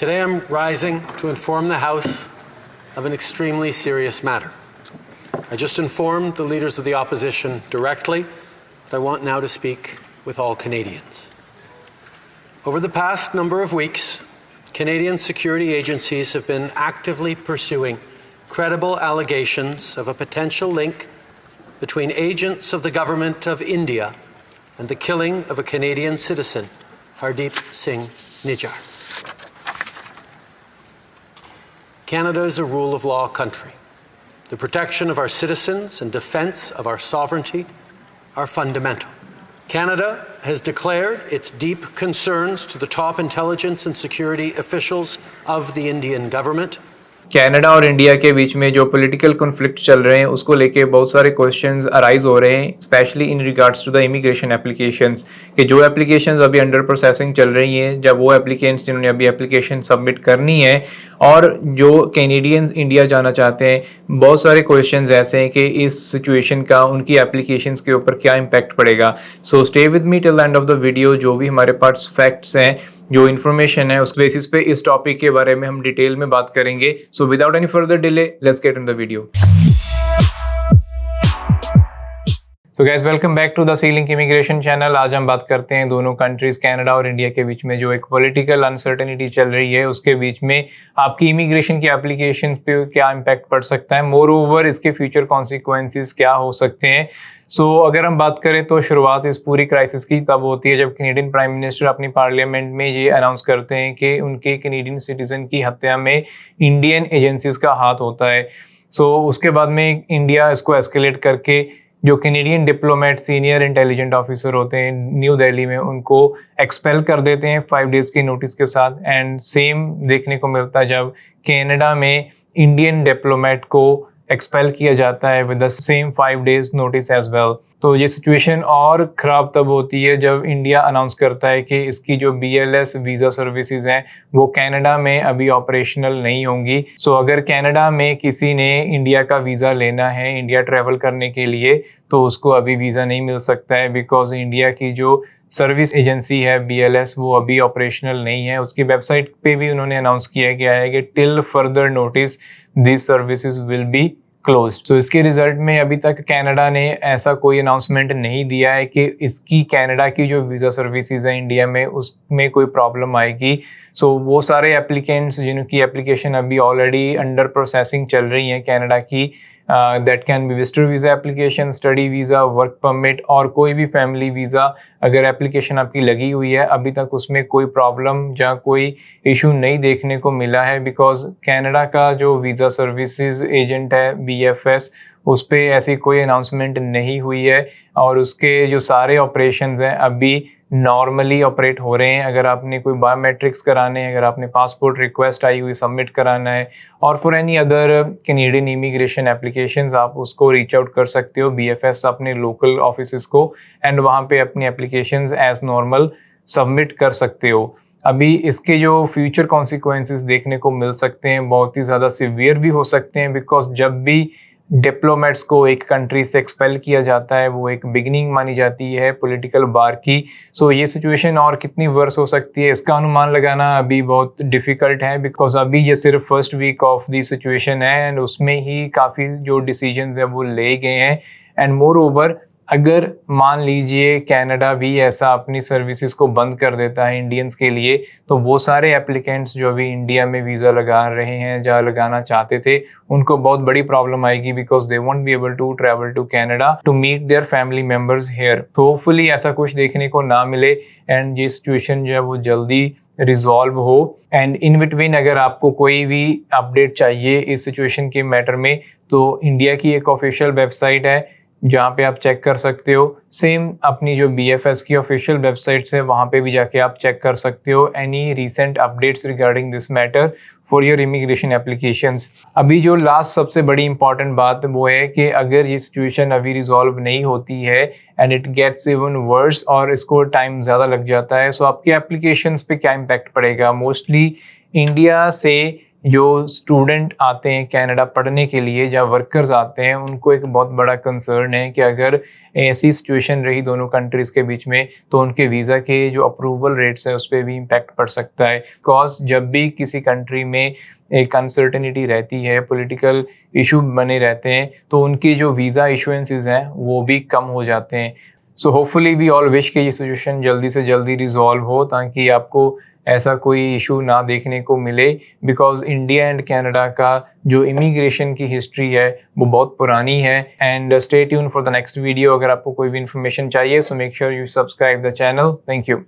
Today I'm rising to inform the House of an extremely serious matter. I just informed the leaders of the opposition directly, but I want now to speak with all Canadians. Over the past number of weeks, Canadian security agencies have been actively pursuing credible allegations of a potential link between agents of the government of India and the killing of a Canadian citizen, Hardeep Singh Nijjar. Canada is a rule of law country. The protection of our citizens and defence of our sovereignty are fundamental. Canada has declared its deep concerns to the top intelligence and security officials of the Indian government. Canada और India के बीच में जो political conflict चल रहे हैं उसको लेके बहुत सारे क्वेश्चंस अराइज हो रहे हैं, specially in regards to the immigration applications कि जो एप्लीकेशंस अभी अंडर प्रोसेसिंग चल रही हैं, जब वो एप्लीकेंट्स जिन्होंने अभी एप्लीकेशन सबमिट करनी है और जो कैनेडियंस इंडिया जाना चाहते हैं, बहुत सारे क्वेश्चंस ऐसे हैं कि इस सिचुएशन का उनकी एप्लीकेशंस के ऊपर क्या इम्पैक्ट पड़ेगा. So stay with me till the end of the video. जो भी हमारे पास फैक्ट्स हैं, जो इन्फॉर्मेशन है, उस बेसिस पे इस टॉपिक के बारे में हम डिटेल में बात करेंगे. So without any further delay let's get in the video. So guys, welcome back to the sea link immigration channel. आज हम बात करते हैं दोनों कंट्रीज कनाडा और इंडिया के बीच में जो एक पॉलिटिकल अनसर्टेनिटी चल रही है उसके बीच में आपकी इमिग्रेशन की एप्लीकेशन पे क्या इम्पैक्ट पड़ सकता है, मोर ओवर इसके फ्यूचर कॉन्सिक्वेंसेस क्या हो सकते हैं. अगर हम बात करें तो शुरुआत इस पूरी क्राइसिस की तब होती है जब कैनेडियन प्राइम मिनिस्टर अपनी पार्लियामेंट में ये अनाउंस करते हैं कि उनके कैनेडियन सिटीजन की हत्या में इंडियन एजेंसीज का हाथ होता है. उसके बाद में इंडिया इसको एस्केलेट करके जो Canadian diplomat senior intelligent officer होते हैं न्यू दिल्ली में, उनको एक्सपेल कर देते हैं 5 डेज के नोटिस के साथ. एंड सेम देखने को मिलता है जब कनाडा में इंडियन डिप्लोमेट को एक्सपेल किया जाता है with the same 5 days notice as well. तो ये सिचुएशन और ख़राब तब होती है जब इंडिया अनाउंस करता है कि इसकी जो BLS वीज़ा सर्विसेज हैं वो कनाडा में अभी ऑपरेशनल नहीं होंगी. अगर कनाडा में किसी ने इंडिया का वीज़ा लेना है इंडिया ट्रैवल करने के लिए तो उसको अभी वीज़ा नहीं मिल सकता है, बिकॉज इंडिया की जो सर्विस एजेंसी है BLS वो अभी ऑपरेशनल नहीं है. उसकी वेबसाइट पे भी उन्होंने अनाउंस किया गया है कि till further notice this services will be closed. इसके रिजल्ट में अभी तक कनाडा ने ऐसा कोई अनाउंसमेंट नहीं दिया है कि इसकी कनाडा की जो वीज़ा सर्विसेज है इंडिया में उसमें कोई प्रॉब्लम आएगी. वो सारे एप्लीकेंट्स जिनकी एप्लीकेशन अभी ऑलरेडी अंडर प्रोसेसिंग चल रही हैं कनाडा की, that can be visitor visa application, study visa, work permit और कोई भी फैमिली वीज़ा. अगर एप्लीकेशन आपकी लगी हुई है अभी तक उसमें कोई प्रॉब्लम या कोई इशू नहीं देखने को मिला है, बिकॉज कनाडा का जो वीज़ा सर्विसेज एजेंट है BFS उस पर ऐसी कोई अनाउंसमेंट नहीं हुई है और उसके जो सारे ऑपरेशंस हैं अभी नॉर्मली ऑपरेट हो रहे हैं. अगर आपने कोई बायोमेट्रिक्स कराने हैं, अगर आपने पासपोर्ट रिक्वेस्ट आई हुई सबमिट कराना है और for any other Canadian immigration applications आप उसको रीच आउट कर सकते हो BFS अपने लोकल ऑफिस को, एंड वहाँ पे अपनी एप्लीकेशंस एज नॉर्मल सबमिट कर सकते हो. अभी इसके जो फ्यूचर कॉन्सिक्वेंसेस देखने को मिल सकते हैं बहुत ही ज़्यादा सिवियर भी हो सकते हैं, बिकॉज जब भी डिप्लोमेट्स को एक कंट्री से एक्सपेल किया जाता है वो एक बिगिनिंग मानी जाती है पॉलिटिकल बार की. ये सिचुएशन और कितनी वर्स हो सकती है इसका अनुमान लगाना अभी बहुत डिफ़िकल्ट है, बिकॉज अभी ये सिर्फ first week of the situation है एंड उसमें ही काफ़ी जो डिसीजंस है वो ले गए हैं. एंड मोर ओवर अगर मान लीजिए कनाडा भी ऐसा अपनी सर्विसेज को बंद कर देता है इंडियंस के लिए, तो वो सारे एप्लीकेंट्स जो अभी इंडिया में वीज़ा लगा रहे हैं या लगाना चाहते थे उनको बहुत बड़ी प्रॉब्लम आएगी, because they won't be able to travel to Canada to meet their family members here. तो होपफुली ऐसा कुछ देखने को ना मिले एंड ये सिचुएशन जो है वो जल्दी रिजॉल्व हो. एंड इन बिटवीन अगर आपको कोई भी अपडेट चाहिए इस सिचुएशन के मैटर में तो इंडिया की एक ऑफिशियल वेबसाइट है जहाँ पे आप चेक कर सकते हो. सेम अपनी जो BFS की ऑफिशियल वेबसाइट्स है वहाँ पे भी जाके आप चेक कर सकते हो any recent updates regarding this matter for your immigration applications. अभी जो लास्ट सबसे बड़ी इंपॉर्टेंट बात वो है कि अगर ये सिचुएशन अभी रिजॉल्व नहीं होती है and it gets even worse और इसको टाइम ज़्यादा लग जाता है, आपकी एप्लीकेशंस पे क्या इम्पैक्ट पड़ेगा. मोस्टली इंडिया से जो स्टूडेंट आते हैं कनाडा पढ़ने के लिए या वर्कर्स आते हैं उनको एक बहुत बड़ा कंसर्न है कि अगर ऐसी सिचुएशन रही दोनों कंट्रीज के बीच में तो उनके वीज़ा के जो अप्रूवल रेट्स है उस पर भी इम्पैक्ट पड़ सकता है। बिकॉज जब भी किसी कंट्री में एक अनसर्टेनिटी रहती है, पॉलिटिकल इशू बने रहते हैं, तो उनकी जो वीज़ा इशुएंसेस हैं वो भी कम हो जाते हैं। So hopefully we all wish कि ये सिचुएशन जल्दी से जल्दी रिजॉल्व हो ताकि आपको ऐसा कोई इशू ना देखने को मिले। बिकॉज इंडिया एंड कनाडा का जो इमिग्रेशन की हिस्ट्री है वो बहुत पुरानी है। And stay tune for the next video. अगर आपको कोई भी इन्फॉर्मेशन चाहिए so make sure you subscribe the channel. Thank you.